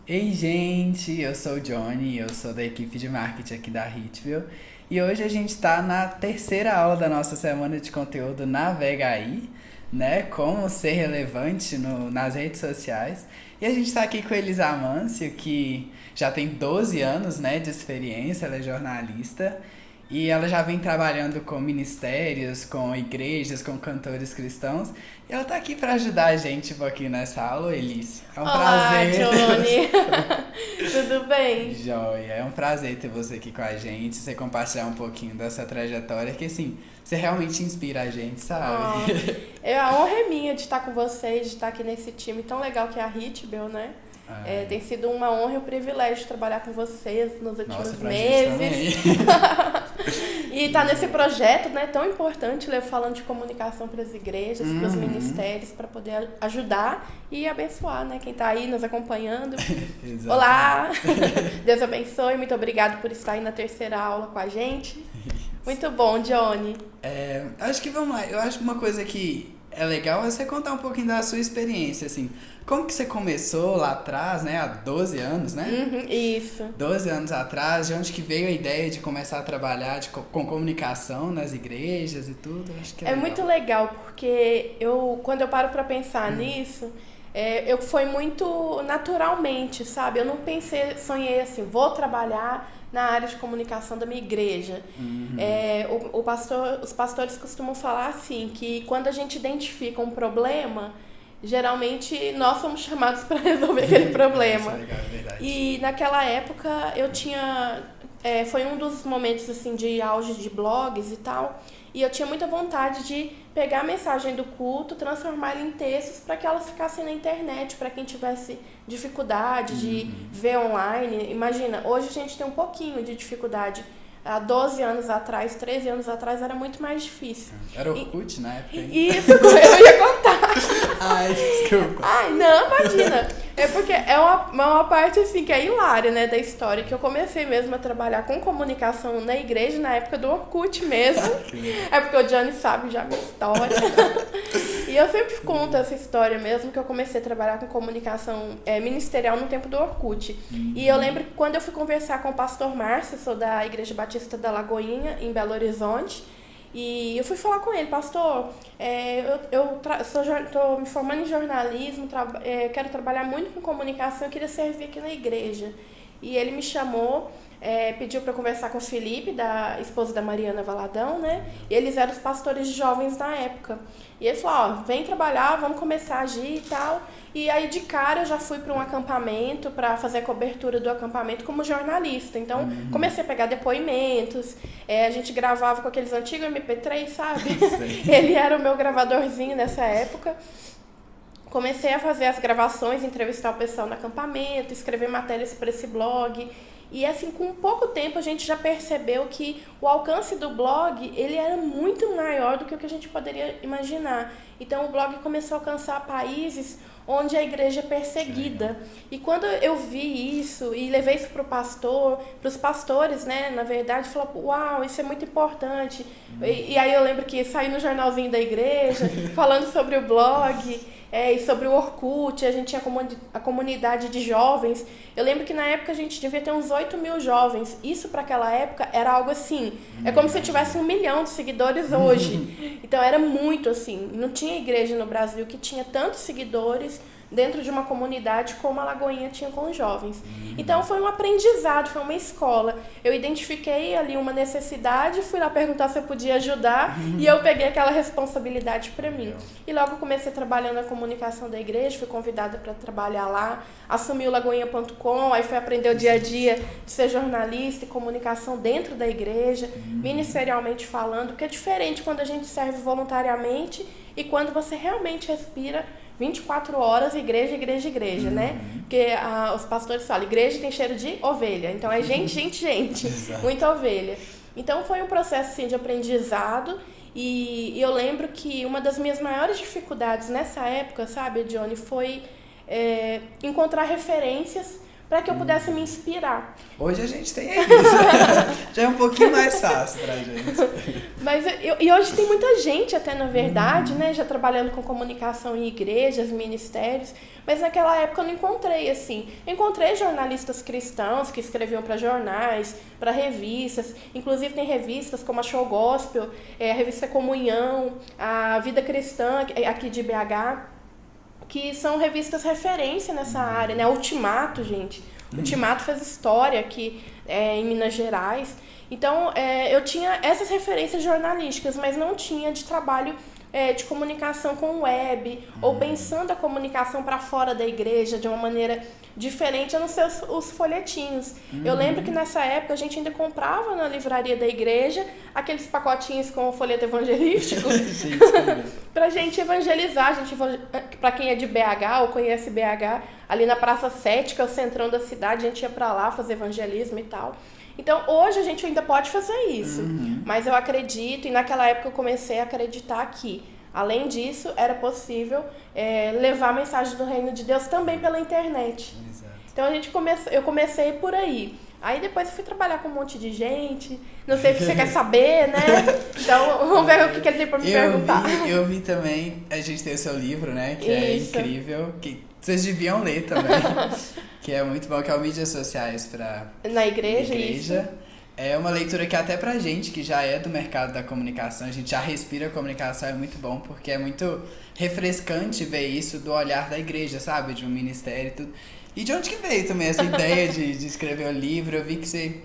Ei, gente, eu sou o Johnny, eu sou da equipe de marketing aqui da Hitville e hoje a gente está na terceira aula da nossa semana de conteúdo Navega aí, né? Como ser relevante nas redes sociais. E a gente está aqui com a Elisa Amâncio, que já tem 12 anos, né, de experiência, ela é jornalista e ela já vem trabalhando com ministérios, com igrejas, com cantores cristãos. E ela tá aqui para ajudar a gente um pouquinho nessa aula, Elis. É um Olá, prazer ter Johnny. você. Tudo bem? Joia, é um prazer ter você aqui com a gente, você compartilhar um pouquinho dessa trajetória, que assim, você realmente inspira a gente, sabe? Ó, a honra é minha de estar com vocês, de estar aqui nesse time tão legal que é a Hitbel, né? Ai, Tem sido uma honra e um privilégio trabalhar com vocês nos nossa, últimos pra gente meses. também. E estar nesse projeto, né, tão importante, falando de comunicação para as igrejas, para os Uhum. ministérios, para poder ajudar e abençoar, né, quem está aí nos acompanhando. Exatamente. Olá! Deus abençoe, muito obrigado por estar aí na terceira aula com a gente. Muito bom, Johnny. Acho que vamos lá, eu acho que uma coisa que é legal é você contar um pouquinho da sua experiência, assim, como que você começou lá atrás, né, há 12 anos, né? Uhum, isso. 12 anos atrás, de onde que veio a ideia de começar a trabalhar com comunicação nas igrejas e tudo, acho que é É legal. muito legal porque quando eu paro para pensar nisso, eu foi muito naturalmente, sabe? Eu não pensei, sonhei assim, vou trabalhar na área de comunicação da minha igreja. Os pastores costumam falar assim, que quando a gente identifica um problema, geralmente nós somos chamados para resolver aquele Isso é problema. legal, é verdade. E naquela época eu tinha. Foi um dos momentos assim de auge de blogs e tal. E eu tinha muita vontade de pegar a mensagem do culto, transformar ela em textos para que elas ficassem na internet, para quem tivesse dificuldade de ver online. Imagina, hoje a gente tem um pouquinho de dificuldade. Há 12 anos atrás, 13 anos atrás, era muito mais difícil. Era E, Orkut na época ainda? e isso eu ia contar. Ai, desculpa. Ai, não, imagina. É porque é uma parte assim que é hilária, né, da história, que eu comecei mesmo a trabalhar com comunicação na igreja na época do Orkut mesmo. Que legal. É porque o Johnny sabe já a minha história. E eu sempre conto essa história mesmo, que eu comecei a trabalhar com comunicação ministerial no tempo do Orkut. E eu lembro que quando eu fui conversar com o pastor Márcio, sou da Igreja Batista da Lagoinha, em Belo Horizonte, e eu fui falar com ele, pastor, estou me formando em jornalismo, quero trabalhar muito com comunicação, eu queria servir aqui na igreja. E ele me chamou, pediu para conversar com o Felipe, da esposa da Mariana Valadão, né? E eles eram os pastores de jovens na época. E ele falou, ó, vem trabalhar, vamos começar a agir e tal. E aí, de cara, eu já fui para um acampamento para fazer a cobertura do acampamento como jornalista. Então, comecei a pegar depoimentos, a gente gravava com aqueles antigos MP3, sabe? Sei. Ele era o meu gravadorzinho nessa época. Comecei a fazer as gravações, entrevistar o pessoal no acampamento, escrever matérias para esse blog. E assim, com pouco tempo a gente já percebeu que o alcance do blog, ele era muito maior do que o que a gente poderia imaginar. Então o blog começou a alcançar países onde a igreja é perseguida. E quando eu vi isso e levei isso para os pastores, né, na verdade, falou, uau, isso é muito importante. E aí eu lembro que saiu no jornalzinho da igreja, falando sobre o blog. E sobre o Orkut, a gente tinha a comunidade de jovens. Eu lembro que na época a gente devia ter uns 8 mil jovens. Isso para aquela época era algo assim. É como se eu tivesse 1 milhão de seguidores hoje. Então era muito assim. Não tinha igreja no Brasil que tinha tantos seguidores dentro de uma comunidade como a Lagoinha tinha com os jovens. Então foi um aprendizado, foi uma escola. Eu identifiquei ali uma necessidade, fui lá perguntar se eu podia ajudar e eu peguei aquela responsabilidade para mim. E logo comecei trabalhando na comunicação da igreja, fui convidada para trabalhar lá, assumi o lagoinha.com, aí fui aprender o dia a dia de ser jornalista e comunicação dentro da igreja, ministerialmente falando, porque é diferente quando a gente serve voluntariamente e quando você realmente respira 24 horas, igreja, igreja, igreja, né? Porque os pastores falam, igreja tem cheiro de ovelha. Então é gente, gente, gente. Exato. Muita ovelha. Então foi um processo assim, de aprendizado. E eu lembro que uma das minhas maiores dificuldades nessa época, sabe, Johnny, foi encontrar referências para que eu pudesse me inspirar. Hoje a gente tem isso. Já é um pouquinho mais fácil pra gente. Mas e hoje tem muita gente até, na verdade, né, já trabalhando com comunicação em igrejas, ministérios, mas naquela época eu não encontrei, assim. Eu encontrei jornalistas cristãos que escreviam para jornais, para revistas, inclusive tem revistas como a Show Gospel, a revista Comunhão, a Vida Cristã, aqui de BH, que são revistas referência nessa área, né? Ultimato, gente. Ultimato fez história aqui em Minas Gerais. Então, eu tinha essas referências jornalísticas, mas não tinha de trabalho de comunicação com web, ou pensando a comunicação para fora da igreja de uma maneira diferente, a não ser os folhetinhos. Eu lembro que nessa época a gente ainda comprava na livraria da igreja aqueles pacotinhos com o folheto evangelístico pra gente evangelizar. Pra quem é de BH ou conhece BH, ali na Praça 7, que é o centrão da cidade, a gente ia pra lá fazer evangelismo e tal. Então, hoje a gente ainda pode fazer isso, mas eu acredito, e naquela época eu comecei a acreditar que, além disso, era possível levar a mensagem do reino de Deus também pela internet. Exato. Então, eu comecei por aí. Aí depois eu fui trabalhar com um monte de gente, não sei o que você quer saber, né? Então, vamos ver o que ele tem pra me perguntar. Eu vi também, a gente tem o seu livro, né, que Isso. é incrível, que vocês deviam ler também, que é muito bom, que é o Mídias Sociais para Na igreja, Igreja. isso. É uma leitura que até pra gente, que já é do mercado da comunicação, a gente já respira a comunicação, é muito bom, porque é muito refrescante ver isso do olhar da igreja, sabe? De um ministério e tudo. E de onde que veio também essa ideia de escrever o livro? Eu vi que você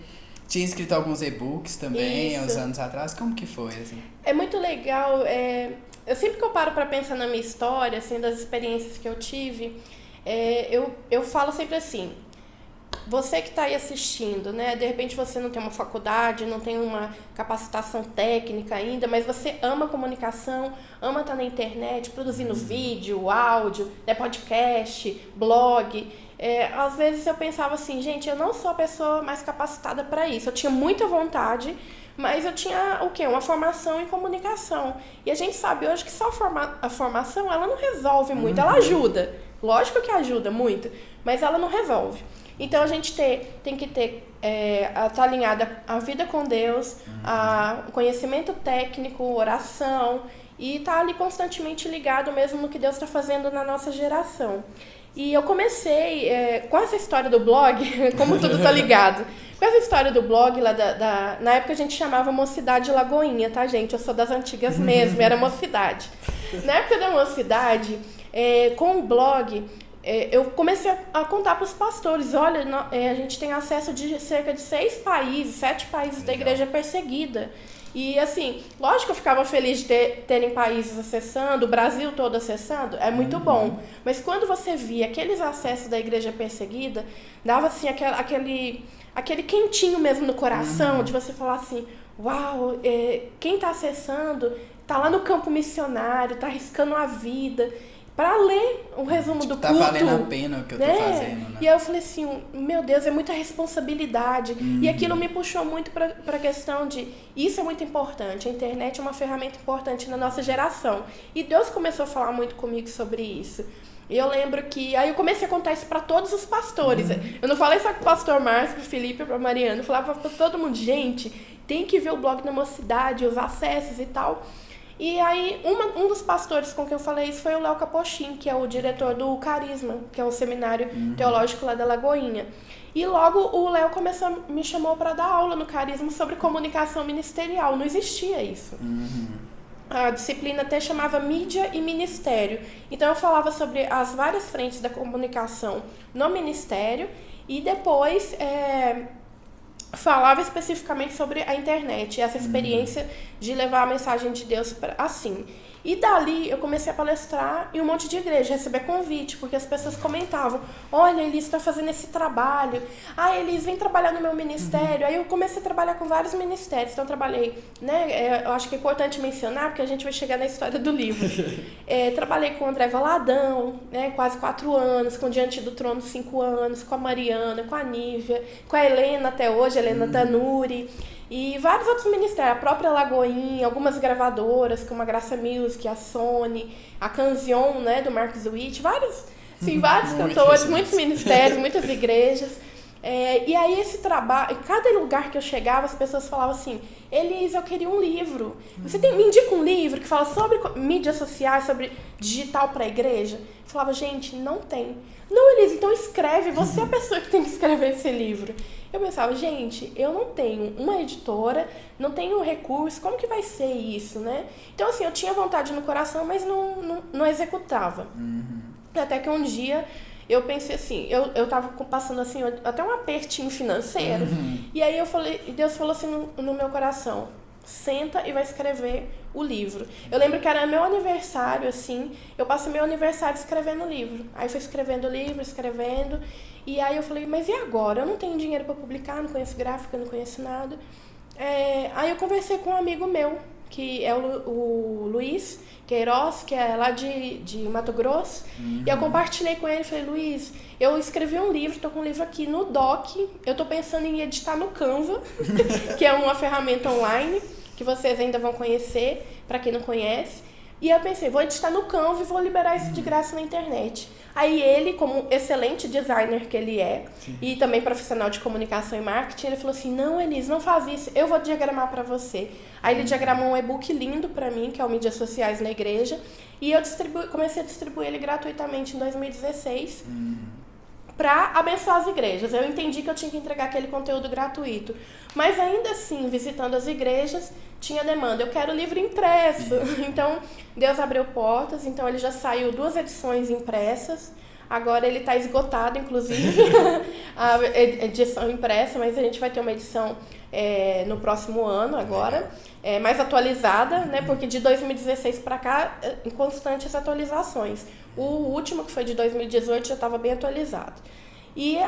tinha escrito alguns e-books também, Isso. há uns anos atrás. Como que foi, assim? É muito legal. Eu sempre que eu paro para pensar na minha história, assim, das experiências que eu tive, eu falo sempre assim, você que está aí assistindo, né? De repente você não tem uma faculdade, não tem uma capacitação técnica ainda, mas você ama comunicação, ama estar na internet, produzindo vídeo, áudio, né, podcast, blog. Às vezes eu pensava assim, gente, eu não sou a pessoa mais capacitada para isso. Eu tinha muita vontade, mas eu tinha o quê? Uma formação em comunicação. E a gente sabe hoje que só a formação, ela não resolve muito, ela ajuda. Lógico que ajuda muito, mas ela não resolve. Então a gente tem que tá alinhada a vida com Deus, o conhecimento técnico, oração, e tá ali constantemente ligado mesmo no que Deus está fazendo na nossa geração. E eu comecei com essa história do blog, como tudo tá ligado. Com essa história do blog, lá na época a gente chamava Mocidade Lagoinha, tá, gente? Eu sou das antigas mesmo, era Mocidade. Na época da Mocidade, com o blog, eu comecei a contar para os pastores, olha, a gente tem acesso de cerca de 7 países da igreja perseguida. E assim, lógico que eu ficava feliz de terem países acessando, o Brasil todo acessando, é muito bom. Mas quando você via aqueles acessos da igreja perseguida, dava assim aquele quentinho mesmo no coração, de você falar assim, uau, quem está acessando está lá no campo missionário, está arriscando a vida para ler um resumo do culto. Tá valendo a pena o que eu tô fazendo, né? E aí eu falei assim, meu Deus, é muita responsabilidade. E aquilo me puxou muito para a questão de, isso é muito importante, a internet é uma ferramenta importante na nossa geração. E Deus começou a falar muito comigo sobre isso. E eu lembro que, aí eu comecei a contar isso para todos os pastores. Eu não falei só com o pastor Márcio, pro Felipe, pra Mariana, eu falava para todo mundo, gente, tem que ver o blog da Mocidade, os acessos e tal. E aí, um dos pastores com quem eu falei isso foi o Léo Capochim, que é o diretor do Carisma, que é um seminário teológico lá da Lagoinha. E logo o Léo me chamou para dar aula no Carisma sobre comunicação ministerial. Não existia isso. A disciplina até chamava Mídia e Ministério. Então eu falava sobre as várias frentes da comunicação no ministério e depois falava especificamente sobre a internet, essa experiência de levar a mensagem de Deus assim. E dali eu comecei a palestrar em um monte de igreja, receber convite, porque as pessoas comentavam, olha, Elis está fazendo esse trabalho, Elis, vem trabalhar no meu ministério. Aí eu comecei a trabalhar com vários ministérios, então eu trabalhei, né, eu acho que é importante mencionar, porque a gente vai chegar na história do livro. Trabalhei com o André Valadão, né, quase 4 anos, com Diante do Trono 5 anos, com a Mariana, com a Nívia, com a Helena até hoje, a Helena Tanuri, e vários outros ministérios, a própria Lagoinha, algumas gravadoras, como a Graça Music, a Sony, a Canzion, né, do Marcos Witt, vários cantores, muitos ministérios, muitas igrejas. E aí esse trabalho, em cada lugar que eu chegava, as pessoas falavam assim, Elis, eu queria um livro. Você me indica um livro que fala sobre mídias sociais, sobre digital para a igreja? Eu falava, gente, não tem. Não, Elis, então escreve, você é a pessoa que tem que escrever esse livro. Eu pensava, gente, eu não tenho uma editora, não tenho recurso, como que vai ser isso, né? Então, assim, eu tinha vontade no coração, mas não executava. Até que um dia eu pensei assim, eu tava passando assim, até um apertinho financeiro, e aí Deus falou assim no meu coração, senta e vai escrever o livro. Eu lembro que era meu aniversário, assim, eu passei meu aniversário escrevendo o livro. Aí fui escrevendo o livro, escrevendo, e aí eu falei, mas e agora? Eu não tenho dinheiro para publicar, não conheço gráfica, não conheço nada. Aí eu conversei com um amigo meu, que é o Luiz Queiroz, que é lá de Mato Grosso, e eu compartilhei com ele, falei, Luiz, eu escrevi um livro, tô com um livro aqui no Doc, eu tô pensando em editar no Canva, que é uma ferramenta online, que vocês ainda vão conhecer, para quem não conhece, e eu pensei, vou editar no Canva e vou liberar isso de graça na internet. Aí ele, como excelente designer que ele é, e também profissional de comunicação e marketing, ele falou assim, não, Elis, não faz isso, eu vou diagramar para você. Aí ele diagramou um e-book lindo para mim, que é o Mídias Sociais na Igreja, e eu comecei a distribuir ele gratuitamente em 2016, para abençoar as igrejas. Eu entendi que eu tinha que entregar aquele conteúdo gratuito. Mas ainda assim, visitando as igrejas, tinha demanda. Eu quero livro impresso. Então, Deus abriu portas. Então, ele já saiu 2 edições impressas. Agora ele está esgotado, inclusive, a edição impressa, mas a gente vai ter uma edição no próximo ano agora, mais atualizada, né? Porque de 2016 para cá, em constantes atualizações. O último, que foi de 2018, já estava bem atualizado. E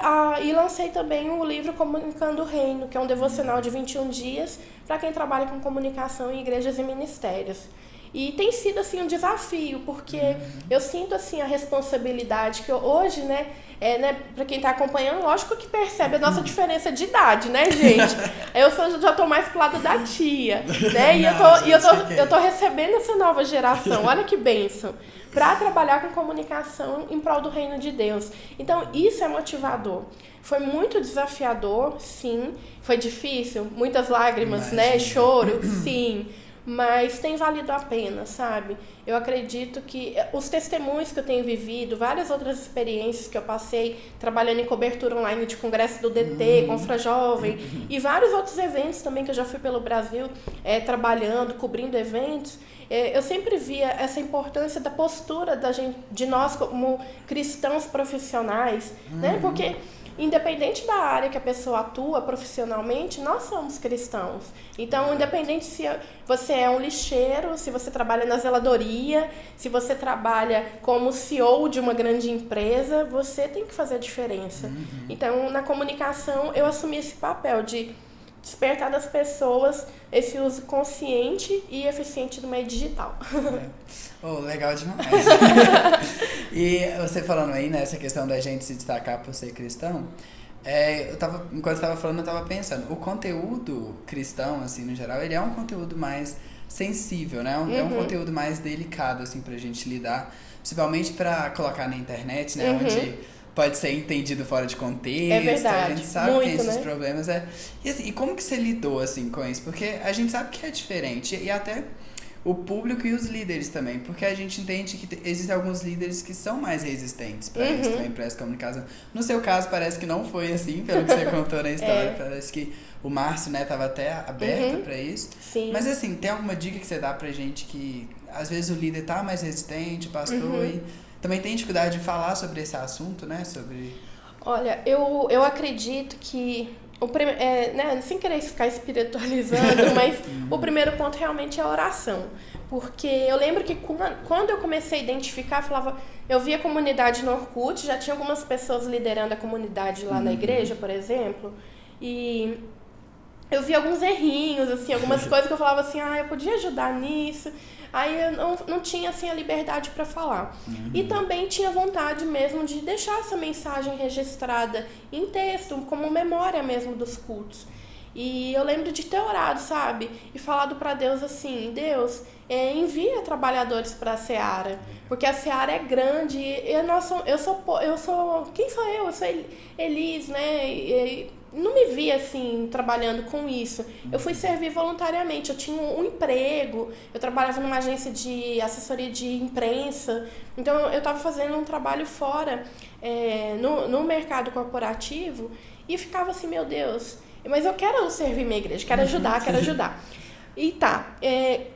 lancei também o livro Comunicando o Reino, que é um devocional de 21 dias para quem trabalha com comunicação em igrejas e ministérios. E tem sido assim um desafio, porque eu sinto assim a responsabilidade que hoje, né, para quem está acompanhando, lógico que percebe a nossa diferença de idade, né, gente? Já tô mais pro lado da tia, né? E eu tô recebendo essa nova geração. Olha que bênção. Para trabalhar com comunicação em prol do reino de Deus. Então, isso é motivador. Foi muito desafiador, sim. Foi difícil, muitas lágrimas, né? Choro, sim. Mas tem valido a pena, sabe? Eu acredito que os testemunhos que eu tenho vivido, várias outras experiências que eu passei trabalhando em cobertura online de congresso do DT, Confra Jovem, e vários outros eventos também que eu já fui pelo Brasil trabalhando, cobrindo eventos, eu sempre via essa importância da postura de nós como cristãos profissionais, né? Porque independente da área que a pessoa atua profissionalmente, nós somos cristãos. Então, independente se você é um lixeiro, se você trabalha na zeladoria, se você trabalha como CEO de uma grande empresa, você tem que fazer a diferença. Então, na comunicação, eu assumi esse papel de despertar das pessoas esse uso consciente e eficiente do meio digital. Legal demais. E você falando aí nessa questão da gente se destacar por ser cristão, enquanto eu estava falando, eu estava pensando, o conteúdo cristão, assim, no geral, ele é um conteúdo mais sensível, né? É um conteúdo mais delicado, assim, pra gente lidar, principalmente pra colocar na internet, né? Onde pode ser entendido fora de contexto. É verdade. A gente sabe muito, que tem esses né? problemas. E como que você lidou, assim, com isso? Porque a gente sabe que é diferente. E até o público e os líderes também. Porque a gente entende que existem alguns líderes que são mais resistentes para isso também, para essa comunicação. No seu caso, parece que não foi assim, pelo que você contou na história. Parece que o Márcio, né, tava até aberto para isso. Sim. Mas, assim, tem alguma dica que você dá pra gente que, às vezes, o líder tá mais resistente, o pastor, e também tem dificuldade de falar sobre esse assunto, né? Olha, eu acredito que, né, sem querer ficar espiritualizando, mas o primeiro ponto realmente é a oração. Porque eu lembro que quando eu comecei a identificar, eu via a comunidade no Orkut, já tinha algumas pessoas liderando a comunidade lá na igreja, por exemplo, e eu vi alguns errinhos, assim, algumas coisas que eu falava assim, eu podia ajudar nisso. Aí eu não tinha, assim, a liberdade para falar. E também tinha vontade mesmo de deixar essa mensagem registrada em texto, como memória mesmo dos cultos. E eu lembro de ter orado, sabe? E falado para Deus assim, Deus, envia trabalhadores para a seara. porque a seara é grande, e quem sou eu? Eu sou Elis, né? E não me vi assim, trabalhando com isso. Eu fui servir voluntariamente, eu tinha um emprego, eu trabalhava numa agência de assessoria de imprensa, então eu estava fazendo um trabalho fora, no mercado corporativo, e ficava assim, meu Deus, mas eu quero servir minha igreja, quero ajudar. E tá,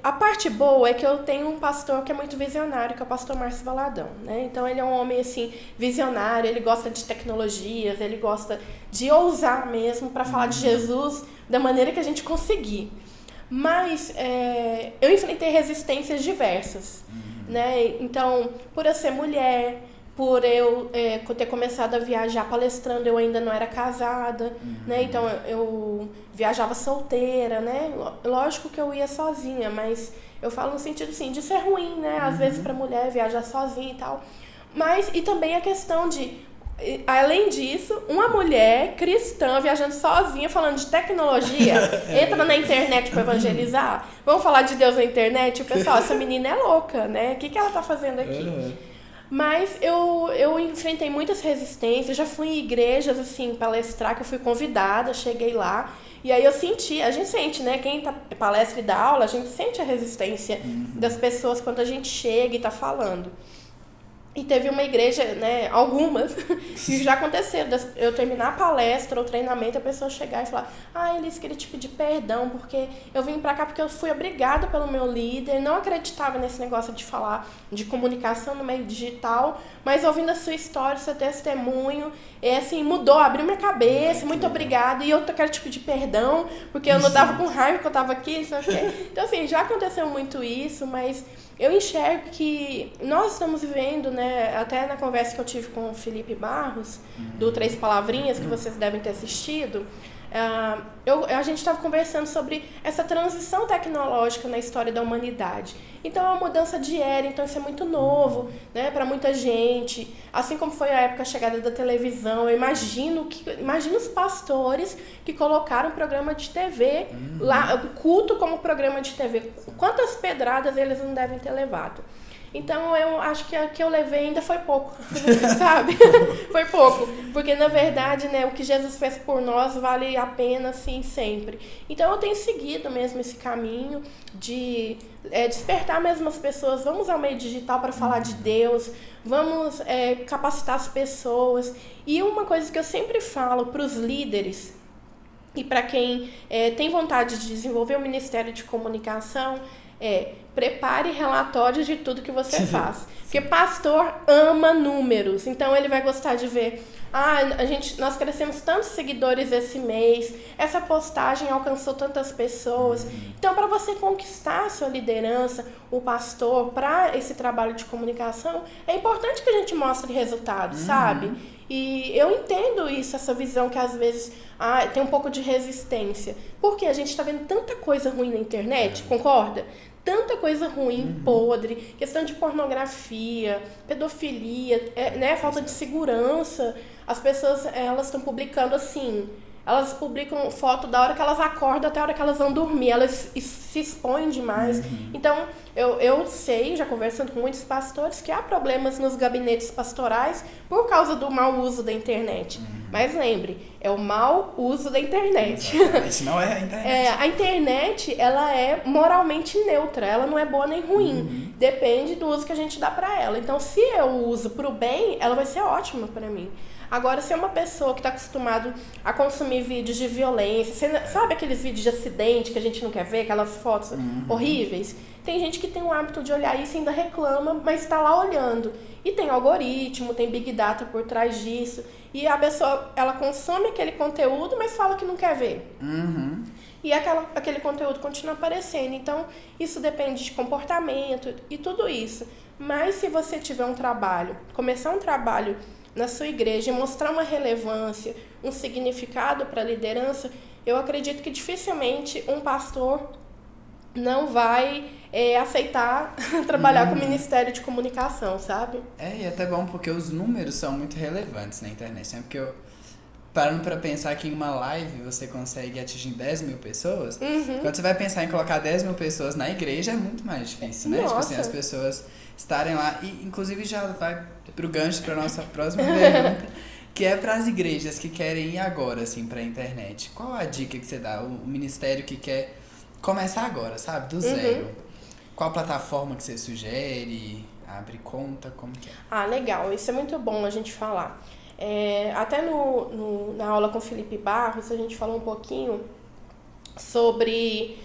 a parte boa é que eu tenho um pastor que é muito visionário, que é o pastor Márcio Valadão, né? Então ele é um homem, assim, visionário, ele gosta de tecnologias, ele gosta de ousar mesmo para falar de Jesus da maneira que a gente conseguir. Mas eu enfrentei resistências diversas, né? Então, por eu ser mulher, por eu ter começado a viajar palestrando, eu ainda não era casada, né? Então eu viajava solteira, né? Lógico que eu ia sozinha, mas eu falo no sentido assim, de ser ruim, né? Às vezes para mulher viajar sozinha e tal. Mas, e também a questão de, além disso, uma mulher cristã viajando sozinha, falando de tecnologia, entra na internet para evangelizar. Vamos falar de Deus na internet? O pessoal, essa menina é louca, né? O que ela tá fazendo aqui? Mas eu enfrentei muitas resistências, já fui em igrejas, assim, palestrar, que eu fui convidada, cheguei lá, e aí eu senti, a gente sente, né, quem tá palestra e dá aula, a gente sente a resistência das pessoas quando a gente chega e tá falando. E teve uma igreja, né, algumas, que já aconteceram, eu terminar a palestra ou treinamento, a pessoa chegar e falar, Elis, queria te pedir perdão, porque eu vim pra cá porque eu fui obrigada pelo meu líder, não acreditava nesse negócio de falar de comunicação no meio digital, mas ouvindo a sua história, seu testemunho, assim, mudou, abriu minha cabeça, muito obrigada, e eu quero te pedir perdão, porque eu não tava com raiva que eu tava aqui, sabe o quê? Então, assim, já aconteceu muito isso, mas eu enxergo que nós estamos vivendo, né, até na conversa que eu tive com o Felipe Barros, do Três Palavrinhas, que vocês devem ter assistido, a gente estava conversando sobre essa transição tecnológica na história da humanidade. Então, é uma mudança de era, então isso é muito novo, né, para muita gente. Assim como foi a época da chegada da televisão, eu imagino os pastores que colocaram programa de TV, lá, culto como programa de TV. Quantas pedradas eles não devem ter levado? Então, eu acho que a que eu levei ainda foi pouco, sabe? Foi pouco. Porque, na verdade, né, o que Jesus fez por nós vale a pena, assim, sempre. Então, eu tenho seguido mesmo esse caminho de despertar mesmo as pessoas. Vamos ao meio digital para falar de Deus. Vamos capacitar as pessoas. E uma coisa que eu sempre falo para os líderes e para quem tem vontade de desenvolver o Ministério de Comunicação prepare relatórios de tudo que você faz. Porque pastor ama números, então ele vai gostar de ver, nós crescemos tantos seguidores esse mês, essa postagem alcançou tantas pessoas. Então, para você conquistar a sua liderança, o pastor, para esse trabalho de comunicação, é importante que a gente mostre resultados, sabe? E eu entendo isso, essa visão que às vezes tem um pouco de resistência. Porque a gente está vendo tanta coisa ruim na internet, concorda? Tanta coisa ruim, podre, questão de pornografia, pedofilia, né, falta de segurança. As pessoas, elas estão publicando assim, elas publicam foto da hora que elas acordam até a hora que elas vão dormir, elas se expõem demais. Então, eu sei, já conversando com muitos pastores, que há problemas nos gabinetes pastorais por causa do mau uso da internet. Mas lembre, é o mau uso da internet. Exatamente, não é a internet. A internet, ela é moralmente neutra, ela não é boa nem ruim. Depende do uso que a gente dá pra ela. Então, se eu uso pro bem, ela vai ser ótima pra mim. Agora, se é uma pessoa que está acostumado a consumir vídeos de violência, sabe aqueles vídeos de acidente que a gente não quer ver, aquelas fotos horríveis? Tem gente que tem o hábito de olhar isso e ainda reclama, mas está lá olhando. E tem algoritmo, tem Big Data por trás disso. E a pessoa, ela consome aquele conteúdo, mas fala que não quer ver. E aquele conteúdo continua aparecendo. Então, isso depende de comportamento e tudo isso. Mas se você tiver um trabalho, começar um trabalho na sua igreja e mostrar uma relevância, um significado para a liderança, eu acredito que dificilmente um pastor não vai aceitar trabalhar com o Ministério de Comunicação, sabe? E é até bom porque os números são muito relevantes na internet, né? Porque parando pra pensar que em uma live você consegue atingir 10 mil pessoas, quando você vai pensar em colocar 10 mil pessoas na igreja é muito mais difícil, né? Tipo assim, as pessoas estarem lá, e inclusive já vai pro gancho pra nossa próxima pergunta, que é para as igrejas que querem ir agora, assim, pra internet. Qual a dica que você dá? O ministério que quer começar agora, sabe? Do zero. Qual plataforma que você sugere? Abre conta? Como que é? Ah, legal. Isso é muito bom a gente falar. Até na aula com o Felipe Barros, a gente falou um pouquinho sobre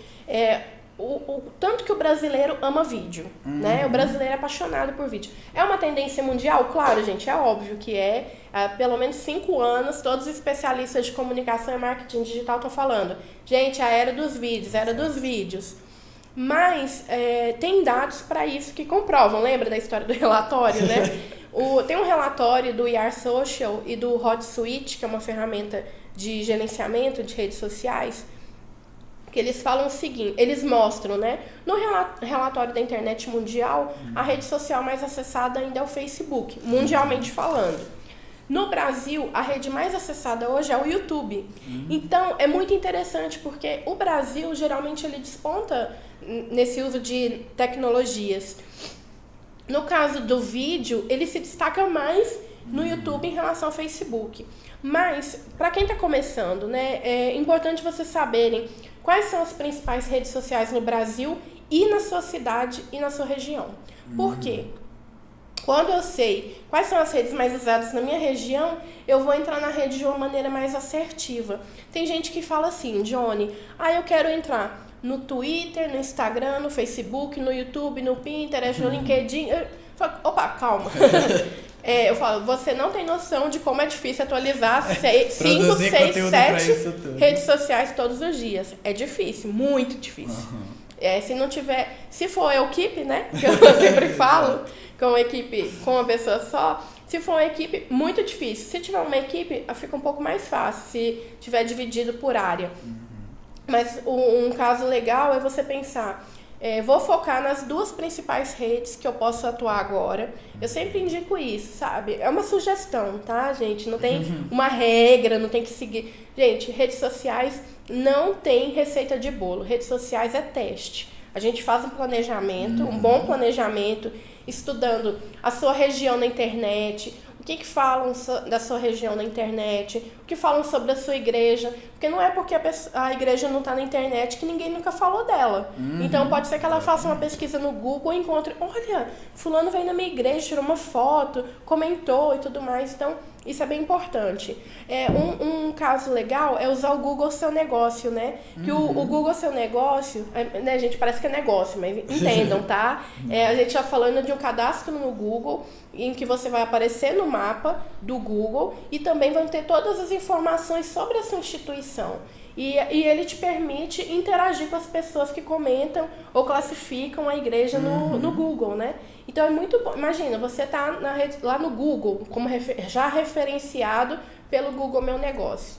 o tanto que o brasileiro ama vídeo, né? O brasileiro é apaixonado por vídeo. É uma tendência mundial? Claro, gente, é óbvio que há pelo menos 5 anos, todos os especialistas de comunicação e marketing digital estão falando. Gente, a era dos vídeos. Mas tem dados para isso que comprovam. Lembra da história do relatório, né? Tem um relatório do IR Social e do HotSuite, que é uma ferramenta de gerenciamento de redes sociais, que eles falam o seguinte, eles mostram, né? No relatório da internet mundial, a rede social mais acessada ainda é o Facebook, mundialmente falando. No Brasil, a rede mais acessada hoje é o YouTube. Então, é muito interessante, porque o Brasil, geralmente, ele desponta nesse uso de tecnologias. No caso do vídeo, ele se destaca mais no YouTube em relação ao Facebook. Mas, para quem está começando, né, é importante vocês saberem quais são as principais redes sociais no Brasil e na sua cidade e na sua região. Por quê? Quando eu sei quais são as redes mais usadas na minha região, eu vou entrar na rede de uma maneira mais assertiva. Tem gente que fala assim, Johnny, eu quero entrar no Twitter, no Instagram, no Facebook, no YouTube, no Pinterest, no LinkedIn. Eu falo, opa, calma. Eu falo, você não tem noção de como é difícil atualizar 5, 6, 7 redes sociais todos os dias. É difícil, muito difícil. Se não tiver, se for a equipe, né, que eu sempre falo, com equipe, com uma pessoa só, se for uma equipe, muito difícil. Se tiver uma equipe, fica um pouco mais fácil, se tiver dividido por área. Mas um caso legal é você pensar, vou focar nas 2 principais redes que eu posso atuar agora. Eu sempre indico isso, sabe? É uma sugestão, tá, gente? Não tem uma regra, não tem que seguir. Gente, redes sociais não tem receita de bolo. Redes sociais é teste. A gente faz um planejamento, um bom planejamento, estudando a sua região na internet, o que falam da sua região na internet, o que falam sobre a sua igreja, porque não é porque a igreja não está na internet que ninguém nunca falou dela. Então pode ser que ela faça uma pesquisa no Google e encontre, olha, fulano veio na minha igreja, tirou uma foto, comentou e tudo mais. Então isso é bem importante. Um caso legal é usar o Google Seu Negócio, né? Que o Google Seu Negócio, né, gente, parece que é negócio, mas entendam, tá? A gente está falando de um cadastro no Google, em que você vai aparecer no mapa do Google e também vão ter todas as informações sobre a sua instituição. E ele te permite interagir com as pessoas que comentam ou classificam a igreja no Google, né? Então é muito bom. Imagina, você tá lá no Google, como já referenciado pelo Google Meu Negócio.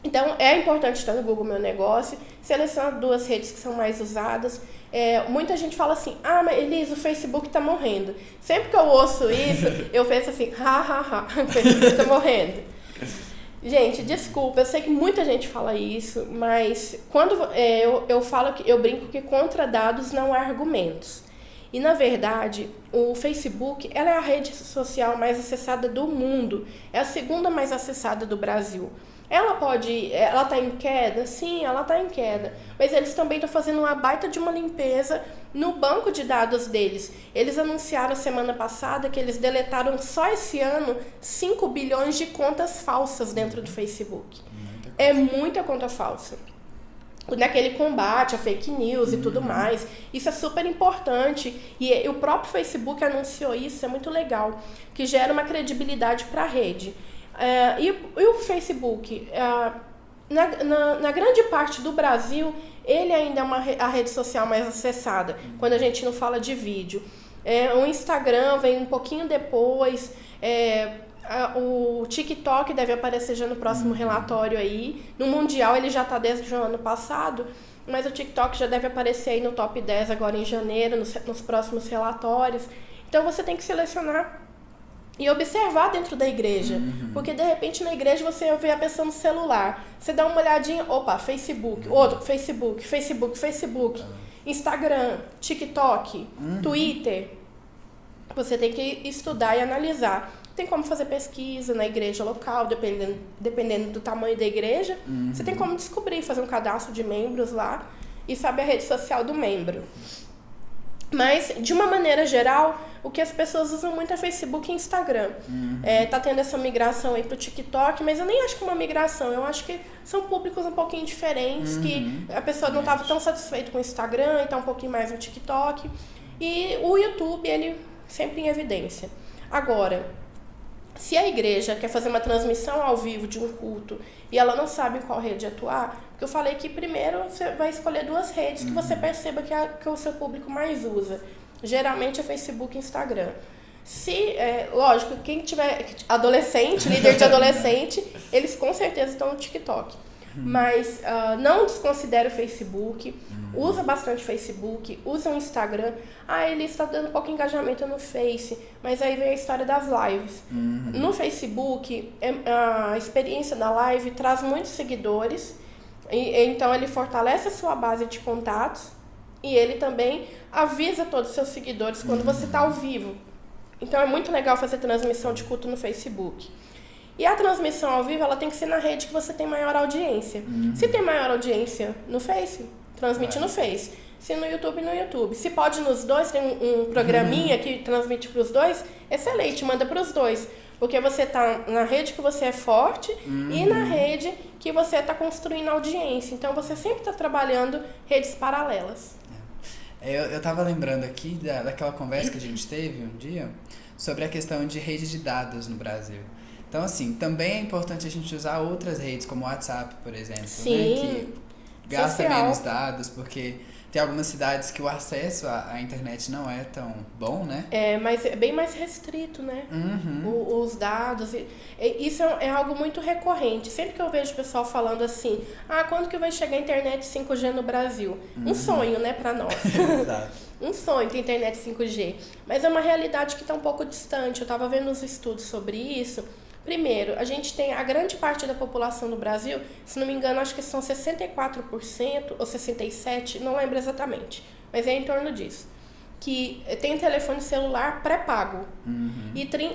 Então é importante estar no Google Meu Negócio, selecionar 2 redes que são mais usadas. Muita gente fala assim, mas Elisa, o Facebook tá morrendo. Sempre que eu ouço isso, eu penso assim, o Facebook tá morrendo. Gente, desculpa, eu sei que muita gente fala isso, mas quando eu falo que eu brinco que contra dados não há argumentos. E na verdade, o Facebook, ela é a rede social mais acessada do mundo, é a segunda mais acessada do Brasil. Ela tá em queda? Sim, ela tá em queda. Mas eles também estão fazendo uma baita de uma limpeza no banco de dados deles. Eles anunciaram semana passada que eles deletaram só esse ano 5 bilhões de contas falsas dentro do Facebook. É muita conta falsa. Naquele combate a fake news e tudo mais. Isso é super importante. E o próprio Facebook anunciou isso, é muito legal. Que gera uma credibilidade para a rede. E o Facebook, na grande parte do Brasil, ele ainda é a rede social mais acessada, quando a gente não fala de vídeo. O Instagram vem um pouquinho depois, o TikTok deve aparecer já no próximo relatório aí. No Mundial ele já está desde o ano passado, mas o TikTok já deve aparecer aí no top 10 agora em janeiro, nos próximos relatórios. Então você tem que selecionar e observar dentro da igreja. Porque, de repente, na igreja você vê a pessoa no celular. Você dá uma olhadinha, opa, Facebook, outro, Facebook, Instagram, TikTok, Twitter. Você tem que estudar e analisar. Tem como fazer pesquisa na igreja local, dependendo do tamanho da igreja. Você tem como descobrir, fazer um cadastro de membros lá e saber a rede social do membro. Mas, de uma maneira geral, o que as pessoas usam muito é Facebook e Instagram. Tá tendo essa migração aí pro TikTok, mas eu nem acho que é uma migração. Eu acho que são públicos um pouquinho diferentes, que a pessoa não estava tão satisfeita com o Instagram e tá um pouquinho mais no TikTok. E o YouTube, ele sempre em evidência. Agora, se a igreja quer fazer uma transmissão ao vivo de um culto e ela não sabe em qual rede atuar, porque eu falei que primeiro você vai escolher 2 redes que você perceba que o seu público mais usa. Geralmente é Facebook e Instagram. Lógico, quem tiver adolescente, líder de adolescente, eles com certeza estão no TikTok. Mas não desconsidere o Facebook, usa bastante Facebook, usa o Instagram. Ele está dando pouco engajamento no Face, mas aí vem a história das lives. No Facebook, a experiência da live traz muitos seguidores, então ele fortalece a sua base de contatos e ele também avisa todos os seus seguidores quando você está ao vivo. Então é muito legal fazer transmissão de culto no Facebook. E a transmissão ao vivo, ela tem que ser na rede que você tem maior audiência. Se tem maior audiência no Face, transmite no Face. Se no YouTube. Se pode nos dois, tem um programinha que transmite para os dois, excelente, manda para os dois. Porque você está na rede que você é forte e na rede que você está construindo audiência. Então, você sempre está trabalhando redes paralelas. Eu estava lembrando aqui daquela conversa que a gente teve um dia sobre a questão de rede de dados no Brasil. Então, assim, também é importante a gente usar outras redes, como o WhatsApp, por exemplo, Sim, né? Que gasta social. menos dados, porque tem algumas cidades que o acesso à internet não é tão bom, né? Mas é bem mais restrito, né? Os dados. Isso é algo muito recorrente. Sempre que eu vejo o pessoal falando assim, quando que vai chegar a internet 5G no Brasil? Um sonho, né, pra nós. Exato. Um sonho ter internet 5G. Mas é uma realidade que está um pouco distante. Eu estava vendo uns estudos sobre isso. Primeiro, a gente tem a grande parte da população do Brasil, se não me engano, acho que são 64% ou 67%, não lembro exatamente, mas é em torno disso, que tem telefone celular pré-pago.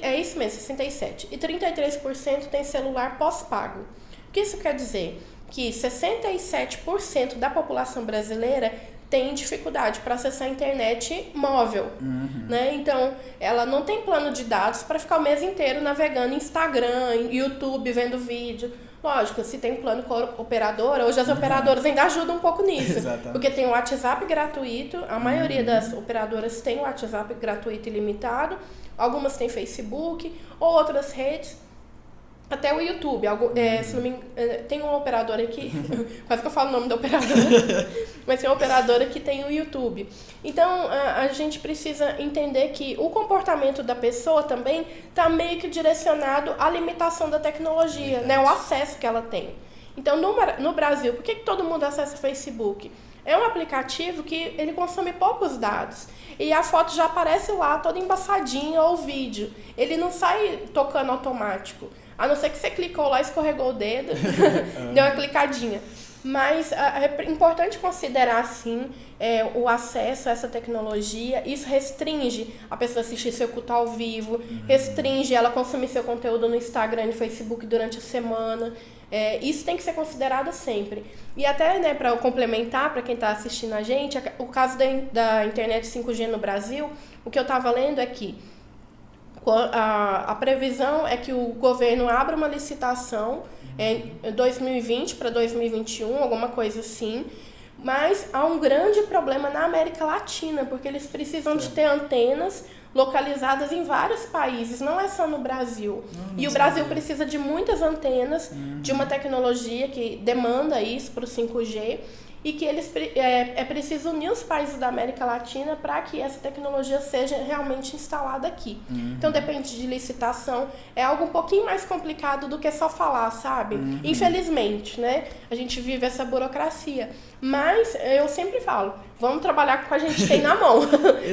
É isso mesmo, 67%. E 33% tem celular pós-pago. O que isso quer dizer? Que 67% da população brasileira tem dificuldade para acessar a internet móvel, né? Então, ela não tem plano de dados para ficar o mês inteiro navegando em Instagram, em YouTube, vendo vídeo. Lógico, se tem um plano com a operadora, hoje as operadoras ainda ajudam um pouco nisso. Exatamente. Porque tem o WhatsApp gratuito, a maioria das operadoras tem o WhatsApp gratuito ilimitado, algumas têm Facebook, ou outras redes. Até o YouTube, se não me engano, tem uma operadora aqui, quase que eu falo o nome da operadora, mas tem uma operadora que tem o YouTube. Então, a gente precisa entender que o comportamento da pessoa também está meio que direcionado à limitação da tecnologia, né? O acesso que ela tem. Então, no Brasil, por que todo mundo acessa o Facebook? É um aplicativo que ele consome poucos dados. E a foto já aparece lá toda embaçadinha ou o vídeo. Ele não sai tocando automático. A não ser que você clicou lá, escorregou o dedo, deu uma clicadinha. Mas é importante considerar, sim, o acesso a essa tecnologia. Isso restringe a pessoa assistir seu culto ao vivo, restringe ela consumir seu conteúdo no Instagram e no Facebook durante a semana. Isso tem que ser considerado sempre. E até, né, para eu complementar, para quem está assistindo a gente, o caso da internet 5G no Brasil, o que eu estava lendo é que a previsão é que o governo abra uma licitação em 2020 para 2021, alguma coisa assim, mas há um grande problema na América Latina, porque eles precisam de ter antenas localizadas em vários países, não é só no Brasil. E o Brasil precisa de muitas antenas, de uma tecnologia que demanda isso para o 5G, e que é preciso unir os países da América Latina para que essa tecnologia seja realmente instalada aqui. Então depende de licitação, é algo um pouquinho mais complicado do que só falar, sabe? Infelizmente, né? A gente vive essa burocracia. Mas eu sempre falo, vamos trabalhar com o que a gente tem na mão.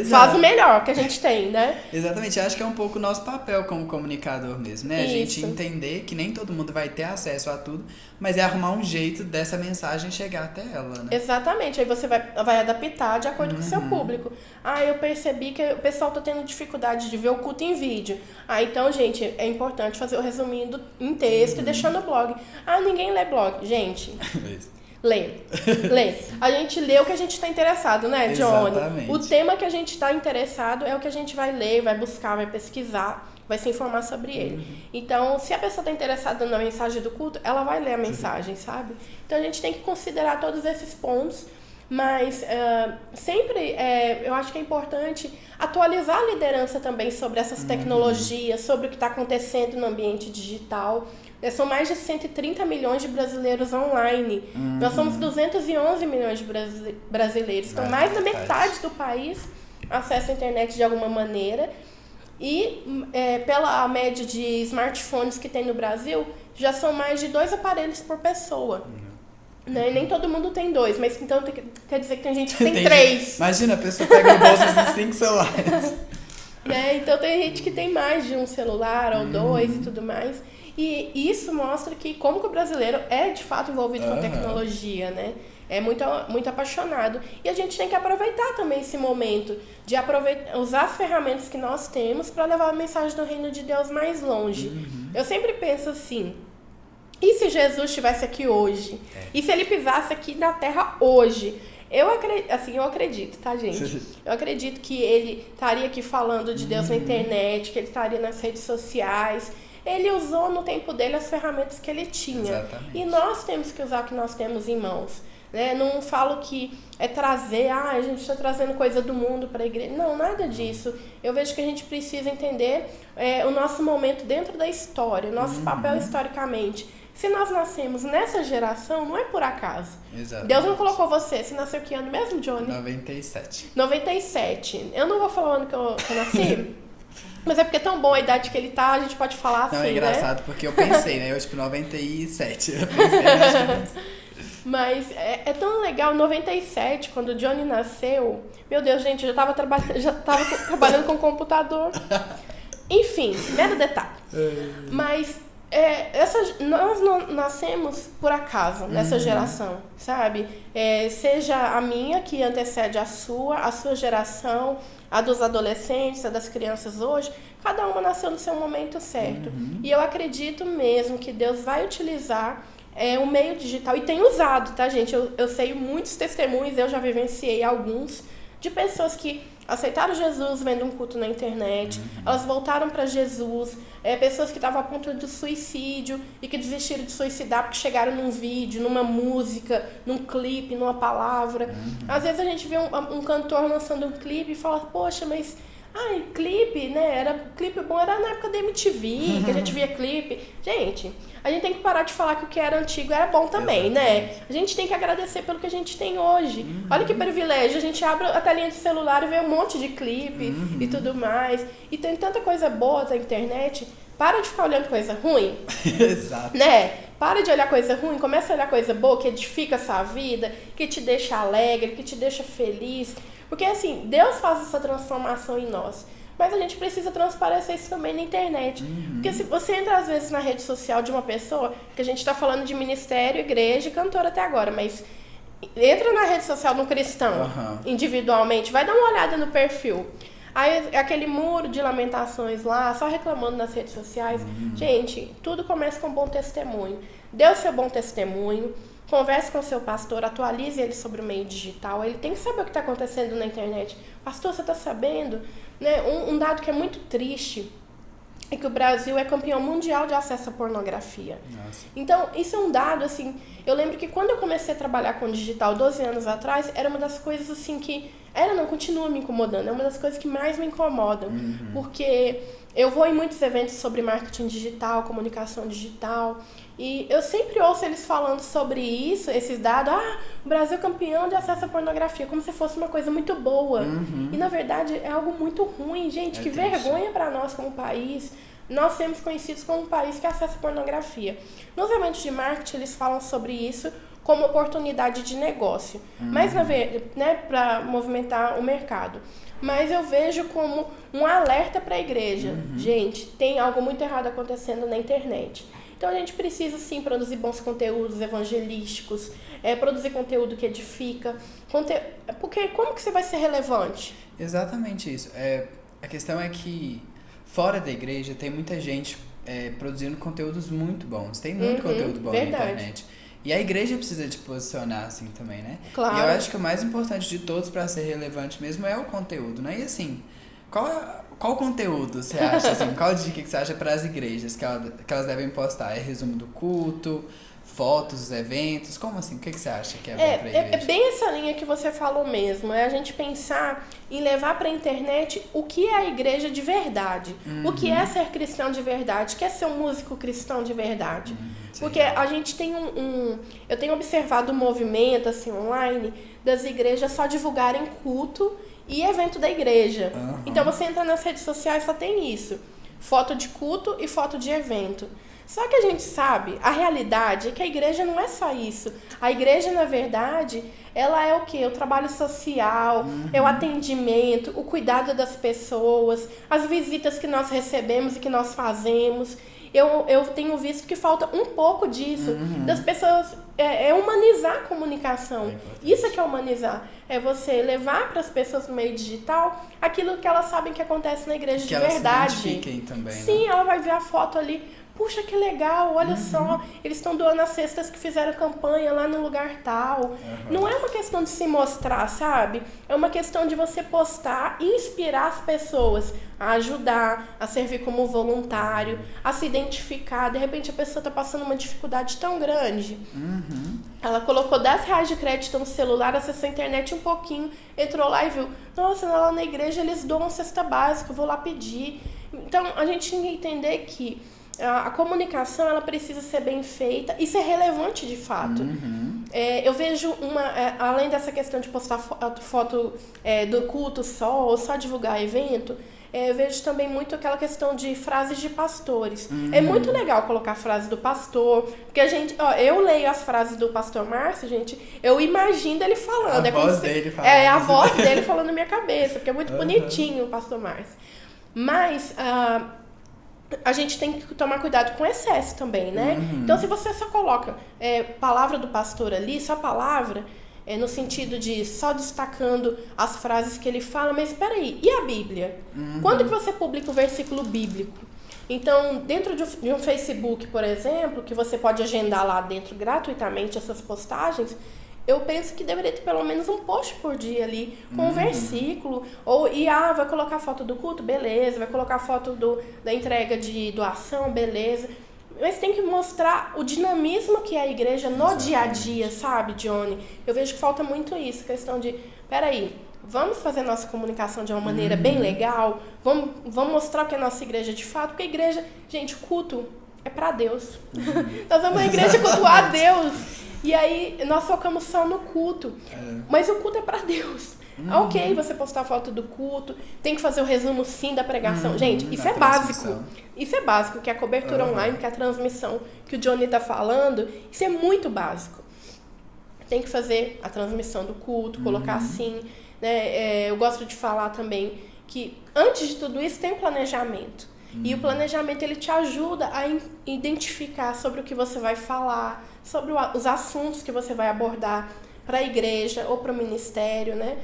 Faz o melhor que a gente tem, né? Exatamente, acho que é um pouco o nosso papel como comunicador mesmo, né? A gente entender que nem todo mundo vai ter acesso a tudo, mas é arrumar um jeito dessa mensagem chegar até ela, né? Exatamente, aí você vai adaptar de acordo com o seu público. Ah, eu percebi que o pessoal tá tendo dificuldade de ver o culto em vídeo. Ah, então, gente, é importante fazer o resumindo em texto e deixar no blog. Ah, ninguém lê blog. Gente, lê. A gente lê o que a gente está interessado, né, Johnny? Exatamente. O tema que a gente está interessado é o que a gente vai ler, vai buscar, vai pesquisar, vai se informar sobre ele. Então, se a pessoa está interessada na mensagem do culto, ela vai ler a mensagem, sabe? Então, a gente tem que considerar todos esses pontos, mas sempre eu acho que é importante atualizar a liderança também sobre essas tecnologias, sobre o que está acontecendo no ambiente digital. São mais de 130 milhões de brasileiros online. Nós somos 211 milhões de brasileiros. Então, mais da metade do país acessa a internet de alguma maneira. E pela média de smartphones que tem no Brasil, já são mais de 2 aparelhos por pessoa. Né? Nem todo mundo tem 2, mas então quer dizer que tem gente que tem 3. Imagina, a pessoa pega no bolso de 5 celulares. Então tem gente que tem mais de um celular ou 2 e tudo mais. E isso mostra que como que o brasileiro é de fato envolvido com tecnologia, né? É muito, muito apaixonado. E a gente tem que aproveitar também esse momento de usar as ferramentas que nós temos para levar a mensagem do reino de Deus mais longe. Eu sempre penso assim, e se Jesus estivesse aqui hoje? E se ele pisasse aqui na terra hoje? Eu acredito, tá, gente? Eu acredito que ele estaria aqui falando de Deus na internet, que ele estaria nas redes sociais. Ele usou no tempo dele as ferramentas que ele tinha. Exatamente. E nós temos que usar o que nós temos em mãos. Né? Não falo que é trazer, a gente está trazendo coisa do mundo para a igreja. Não, nada disso. Eu vejo que a gente precisa entender o nosso momento dentro da história, o nosso papel historicamente. Se nós nascemos nessa geração, não é por acaso. Exatamente. Deus não colocou você. Você nasceu que ano mesmo, Johnny? 97. 97. Eu não vou falar o ano que eu nasci. Mas é porque é tão boa a idade que ele tá, a gente pode falar assim, né? Não, é engraçado porque eu pensei, né? Eu, tipo, 97. Eu pensei, mas é tão legal, 97, quando o Johnny nasceu, meu Deus, gente, eu já tava trabalhando com computador. Enfim, mero detalhe. Mas nós não nascemos por acaso nessa geração, sabe? Seja a minha, que antecede a sua geração, a dos adolescentes, a das crianças hoje, cada uma nasceu no seu momento certo. E eu acredito mesmo que Deus vai utilizar o meio digital, e tem usado, tá, gente? Eu sei muitos testemunhos, eu já vivenciei alguns, de pessoas que aceitaram Jesus vendo um culto na internet, elas voltaram para Jesus, pessoas que estavam a ponto de suicídio e que desistiram de suicidar porque chegaram num vídeo, numa música, num clipe, numa palavra. Às vezes a gente vê um cantor lançando um clipe e fala, poxa, mas clipe, né? Clipe bom era na época da MTV, que a gente via clipe. Gente, a gente tem que parar de falar que o que era antigo era bom também, né? A gente tem que agradecer pelo que a gente tem hoje. Olha que privilégio, a gente abre a telinha de celular e vê um monte de clipe e tudo mais. E tem tanta coisa boa na internet. Para de ficar olhando coisa ruim. Exato. Né? Para de olhar coisa ruim, começa a olhar coisa boa, que edifica a sua vida, que te deixa alegre, que te deixa feliz. Porque assim, Deus faz essa transformação em nós. Mas a gente precisa transparecer isso também na internet. Porque se você entra às vezes na rede social de uma pessoa, que a gente está falando de ministério, igreja e cantora até agora, mas entra na rede social de um cristão, individualmente, vai dar uma olhada no perfil. Aí aquele muro de lamentações lá, só reclamando nas redes sociais. Gente, tudo começa com um bom testemunho. Dê o seu bom testemunho, converse com o seu pastor, atualize ele sobre o meio digital. Ele tem que saber o que está acontecendo na internet. Pastor, você está sabendo? Né? Um dado que é muito triste é que o Brasil é campeão mundial de acesso à pornografia. Nossa. Então, isso é um dado, assim, eu lembro que quando eu comecei a trabalhar com digital 12 anos atrás, era uma das coisas, assim, que... continua me incomodando, é uma das coisas que mais me incomodam, porque eu vou em muitos eventos sobre marketing digital, comunicação digital, e eu sempre ouço eles falando sobre isso, esses dados, o Brasil é campeão de acesso à pornografia, como se fosse uma coisa muito boa. E na verdade é algo muito ruim, gente, que triste. Vergonha para nós como país. Nós somos conhecidos como um país que acessa pornografia. Nos eventos de marketing eles falam sobre isso como oportunidade de negócio, mas né, para movimentar o mercado. Mas eu vejo como um alerta para a igreja. Gente, tem algo muito errado acontecendo na internet. Então a gente precisa sim produzir bons conteúdos evangelísticos, produzir conteúdo que edifica, porque como que você vai ser relevante? Exatamente isso. A questão é que fora da igreja tem muita gente produzindo conteúdos muito bons. Tem muito conteúdo bom na internet. E a igreja precisa de posicionar assim também, né? Claro. E eu acho que o mais importante de todos para ser relevante mesmo é o conteúdo, né? E assim, qual conteúdo você acha, assim, qual dica que você acha para as igrejas que elas devem postar? É resumo do culto, fotos dos eventos? Como assim? O que você acha que é bom para a igreja? É bem essa linha que você falou mesmo. É a gente pensar em levar para a internet o que é a igreja de verdade. O que é ser cristão de verdade. O que é ser um músico cristão de verdade. Porque a gente tem eu tenho observado um movimento assim, online das igrejas só divulgarem culto e evento da igreja. Então você entra nas redes sociais, só tem isso. Foto de culto e foto de evento. Só que a gente sabe, a realidade é que a igreja não é só isso. A igreja, na verdade, ela é o quê? O trabalho social, é o atendimento, o cuidado das pessoas, as visitas que nós recebemos e que nós fazemos. Eu tenho visto que falta um pouco disso, das pessoas, humanizar a comunicação. Isso é que é humanizar. É você levar para as pessoas no meio digital aquilo que elas sabem que acontece na igreja de verdade. Que elas se identifiquem também, Sim, né? ela vai ver a foto ali. Puxa, que legal, olha só, eles estão doando as cestas que fizeram campanha lá no lugar tal. Não é uma questão de se mostrar, sabe? É uma questão de você postar e inspirar as pessoas a ajudar, a servir como voluntário, a se identificar. De repente a pessoa está passando uma dificuldade tão grande. Ela colocou R$10 de crédito no celular, acessou a internet um pouquinho, entrou lá e viu, nossa, lá na igreja eles doam cesta básica, eu vou lá pedir. Então a gente tem que entender que a comunicação ela precisa ser bem feita e ser relevante de fato. Eu vejo além dessa questão de postar foto do culto só, ou só divulgar evento, eu vejo também muito aquela questão de frases de pastores. É muito legal colocar a frase do pastor, porque eu leio as frases do pastor Márcio, gente, eu imagino ele falando. A voz dele falando. A voz dele falando na minha cabeça, porque é muito bonitinho o pastor Márcio. Mas a gente tem que tomar cuidado com o excesso também, né? Então, se você só coloca palavra do pastor ali, só palavra, no sentido de só destacando as frases que ele fala, mas espera aí, e a Bíblia? Quando que você publica o versículo bíblico? Então, dentro de um Facebook, por exemplo, que você pode agendar lá dentro gratuitamente essas postagens, eu penso que deveria ter pelo menos um post por dia ali, com um versículo. Vai colocar foto do culto? Beleza. Vai colocar foto da entrega de doação? Beleza. Mas tem que mostrar o dinamismo que é a igreja no dia a dia, sabe, Johnny? Eu vejo que falta muito isso, questão de, peraí, vamos fazer nossa comunicação de uma maneira bem legal, vamos mostrar o que é a nossa igreja de fato, porque a igreja, gente, o culto é pra Deus. Nós vamos à igreja cultuar a Deus. E aí, nós focamos só no culto. Mas o culto é pra Deus. Ok, você postar foto do culto, tem que fazer o resumo sim da pregação. Gente, isso é básico. Isso é básico, que é a cobertura online, que é a transmissão que o Johnny tá falando, isso é muito básico. Tem que fazer a transmissão do culto, colocar assim, né? Eu gosto de falar também que antes de tudo isso tem um planejamento. E o planejamento ele te ajuda a identificar sobre o que você vai falar, sobre os assuntos que você vai abordar para a igreja ou para o ministério, né?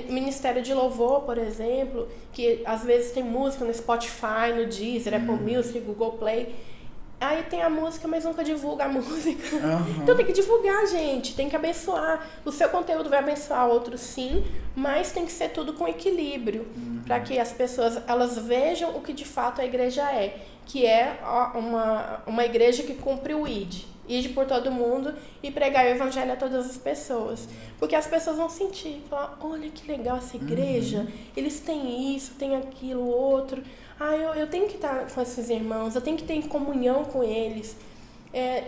Ministério de louvor, por exemplo, que às vezes tem música no Spotify, no Deezer, Apple Music, Google Play. Aí tem a música, mas nunca divulga a música. Então tem que divulgar, gente. Tem que abençoar. O seu conteúdo vai abençoar outros, sim, mas tem que ser tudo com equilíbrio. Para que as pessoas elas vejam o que de fato a igreja é. Que é uma igreja que cumpre o ID. Ir por todo mundo e pregar o evangelho a todas as pessoas. Porque as pessoas vão sentir, falar, olha que legal essa igreja. Eles têm isso, têm aquilo, outro. Eu tenho que estar com esses irmãos, eu tenho que ter em comunhão com eles.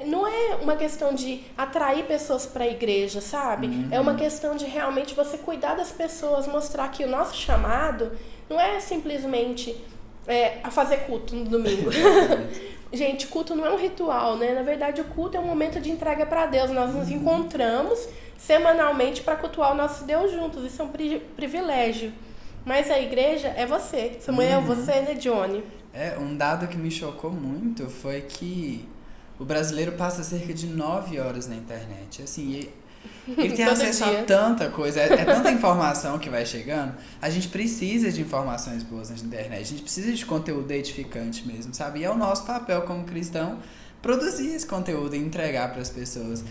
Não é uma questão de atrair pessoas para a igreja, sabe? É uma questão de realmente você cuidar das pessoas, mostrar que o nosso chamado não é simplesmente a fazer culto no domingo. Gente, culto não é um ritual, né? Na verdade, o culto é um momento de entrega para Deus. Nós nos encontramos semanalmente para cultuar o nosso Deus juntos. Isso é um privilégio. Mas a igreja é você. Samuel, você, né, Johnny? Um dado que me chocou muito foi que o brasileiro passa cerca de 9 horas na internet. Assim, ele tem acesso a tanta coisa, é tanta informação que vai chegando. A gente precisa de informações boas na internet, a gente precisa de conteúdo edificante mesmo, sabe? E é o nosso papel como cristão produzir esse conteúdo e entregar para as pessoas.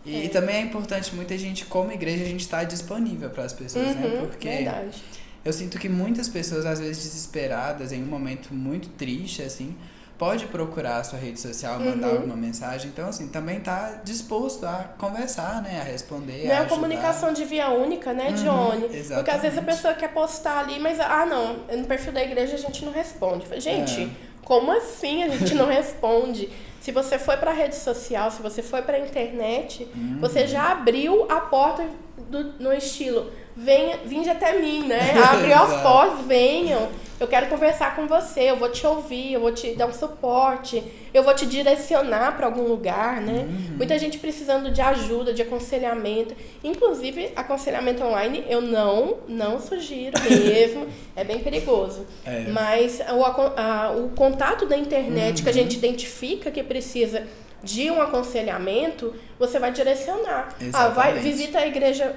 E também é importante, muita gente, como igreja, a gente está disponível para as pessoas, né? Porque verdade. Eu sinto que muitas pessoas, às vezes desesperadas, em um momento muito triste, assim, pode procurar a sua rede social, mandar alguma mensagem. Então, assim, também tá disposto a conversar, né? A responder, não a é a comunicação de via única, né, Johnny? Exatamente. Porque às vezes a pessoa quer postar ali, mas, não, no perfil da igreja a gente não responde. Gente, como assim a gente não responde? Se você foi pra rede social, se você foi pra internet, você já abriu a porta no estilo... Vinde até mim, né? Abre aos portas, venham. Eu quero conversar com você, eu vou te ouvir, eu vou te dar um suporte, eu vou te direcionar para algum lugar, né? Muita gente precisando de ajuda, de aconselhamento. Inclusive, aconselhamento online eu não sugiro mesmo, é bem perigoso. Mas o contato da internet que a gente identifica que precisa de um aconselhamento, você vai direcionar. Visita a igreja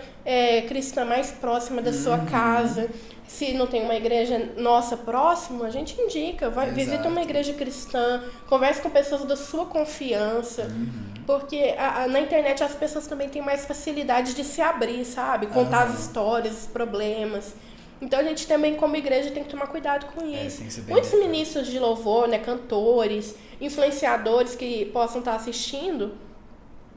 cristã mais próxima da sua casa. Se não tem uma igreja nossa próxima, a gente indica. Visita uma igreja cristã, converse com pessoas da sua confiança. Porque na internet as pessoas também têm mais facilidade de se abrir, sabe? Contar as histórias, os problemas. Então a gente também, como igreja, tem que tomar cuidado com isso. Muitos ministros de louvor, né, cantores, influenciadores que possam estar assistindo,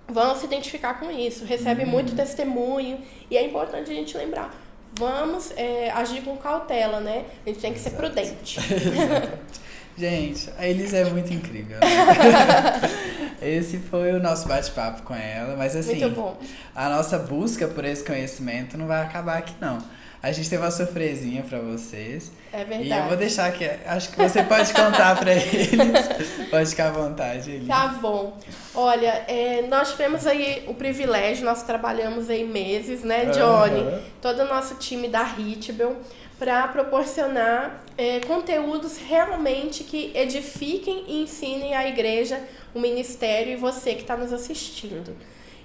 vão se identificar com isso. Recebe muito testemunho. E é importante a gente lembrar. Vamos agir com cautela, né? A gente tem que ser prudente. Gente, a Elisa é muito incrível. Né? Esse foi o nosso bate-papo com ela. Mas assim, muito bom. A nossa busca por esse conhecimento não vai acabar aqui, não. A gente tem uma surpresinha pra vocês. É verdade. E eu vou deixar aqui, acho que você pode contar pra eles. Pode ficar à vontade, Elisa. Tá bom. Olha, nós tivemos aí o privilégio, nós trabalhamos aí meses, né, Johnny? Todo o nosso time da Hitbel, para proporcionar conteúdos realmente que edifiquem e ensinem a igreja, o ministério e você que está nos assistindo.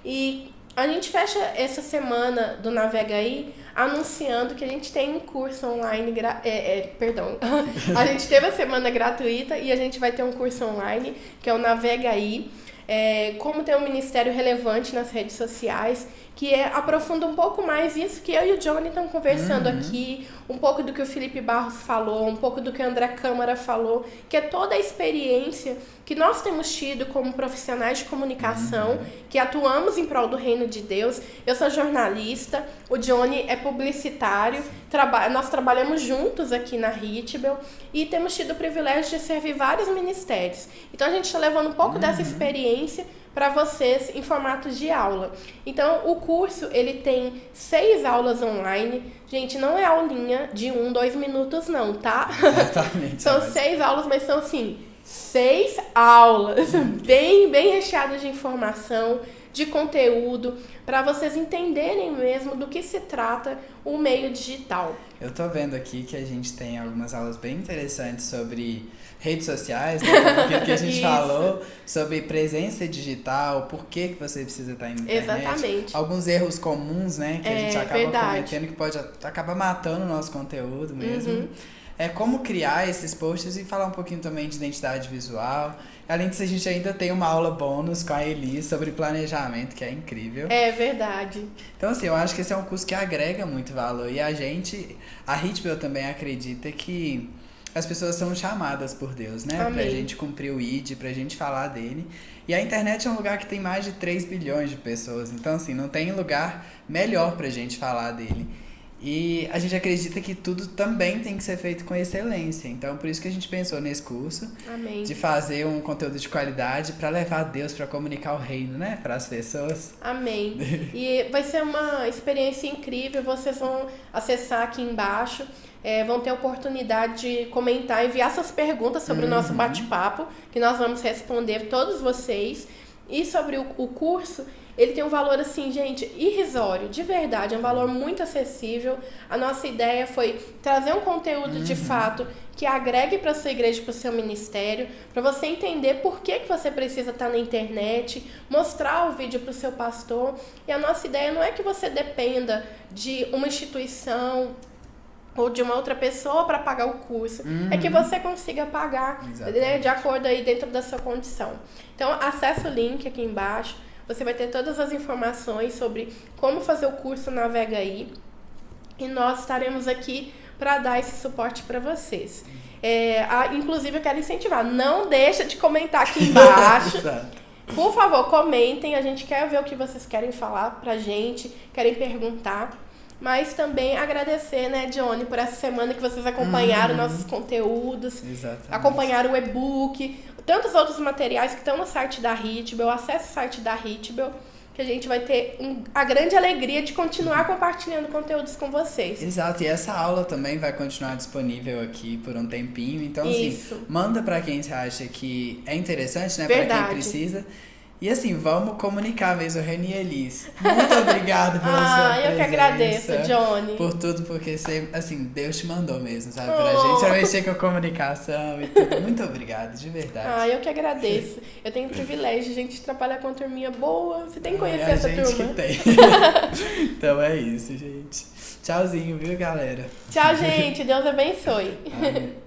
E a gente fecha essa semana do Navega Aí anunciando que a gente tem um curso online, a gente teve a semana gratuita e a gente vai ter um curso online, que é o Navega Aí, como ter um ministério relevante nas redes sociais, que aprofunda um pouco mais isso que eu e o Johnny estamos conversando aqui, um pouco do que o Felipe Barros falou, um pouco do que o André Câmara falou, que é toda a experiência que nós temos tido como profissionais de comunicação, que atuamos em prol do reino de Deus. Eu sou jornalista, o Johnny é publicitário, nós trabalhamos juntos aqui na Hitbel e temos tido o privilégio de servir vários ministérios. Então a gente está levando um pouco dessa experiência para vocês em formatos de aula. Então, o curso, ele tem 6 aulas online. Gente, não é aulinha de 2 minutos não, tá? Exatamente. São 6 aulas, mas são assim, 6 aulas bem recheadas de informação, de conteúdo, para vocês entenderem mesmo do que se trata o meio digital. Eu tô vendo aqui que a gente tem algumas aulas bem interessantes sobre redes sociais, né? O que a gente falou sobre presença digital, por que você precisa estar na internet. Exatamente. Alguns erros comuns, né? Que a gente acaba cometendo, que pode acabar matando o nosso conteúdo mesmo. Como criar esses posts e falar um pouquinho também de identidade visual. Além disso, a gente ainda tem uma aula bônus com a Eli sobre planejamento, que é incrível. É verdade. Então, assim, eu acho que esse é um curso que agrega muito valor. E a Hitbel também acredita que as pessoas são chamadas por Deus, né? Amém. Pra gente cumprir o ID, pra gente falar dele. E a internet é um lugar que tem mais de 3 bilhões de pessoas. Então, assim, não tem lugar melhor pra gente falar dele. E a gente acredita que tudo também tem que ser feito com excelência. Então, por isso que a gente pensou nesse curso. Amém. De fazer um conteúdo de qualidade para levar Deus, para comunicar o reino, né? Para as pessoas. Amém. E vai ser uma experiência incrível. Vocês vão acessar aqui embaixo. Vão ter a oportunidade de comentar, enviar suas perguntas sobre o nosso bate-papo, que nós vamos responder todos vocês. E sobre o curso, ele tem um valor assim, gente, irrisório, de verdade, é um valor muito acessível. A nossa ideia foi trazer um conteúdo de fato que agregue para sua igreja, para o seu ministério, para você entender por que você precisa estar na internet, mostrar o vídeo para o seu pastor. E a nossa ideia não é que você dependa de uma instituição ou de uma outra pessoa para pagar o curso, é que você consiga pagar, né, de acordo aí dentro da sua condição. Então, acesse o link aqui embaixo, você vai ter todas as informações sobre como fazer o curso Navega Aí, e nós estaremos aqui para dar esse suporte para vocês. Inclusive, eu quero incentivar, não deixa de comentar aqui embaixo. Por favor, comentem, a gente quer ver o que vocês querem falar pra gente, querem perguntar. Mas também agradecer, né, Johnny, por essa semana que vocês acompanharam nossos conteúdos, acompanharam o e-book, tantos outros materiais que estão no site da Hitbel. Acesse o site da Hitbel, que a gente vai ter a grande alegria de continuar compartilhando conteúdos com vocês. Exato, e essa aula também vai continuar disponível aqui por um tempinho, então assim, manda pra quem você acha que é interessante, né, pra quem precisa. E assim, vamos comunicar mesmo, Reni e Elis. Muito obrigado pela sua presença. Eu que agradeço, Johnny. Por tudo, porque você, assim, Deus te mandou mesmo, sabe? Pra gente mexer com a comunicação e tudo. Muito obrigado, de verdade. Eu que agradeço. Eu tenho o privilégio, gente, de trabalhar com uma turminha boa. Você tem que conhecer essa turma. Que tem. Então é isso, gente. Tchauzinho, viu, galera? Tchau, gente. Deus abençoe. Amém.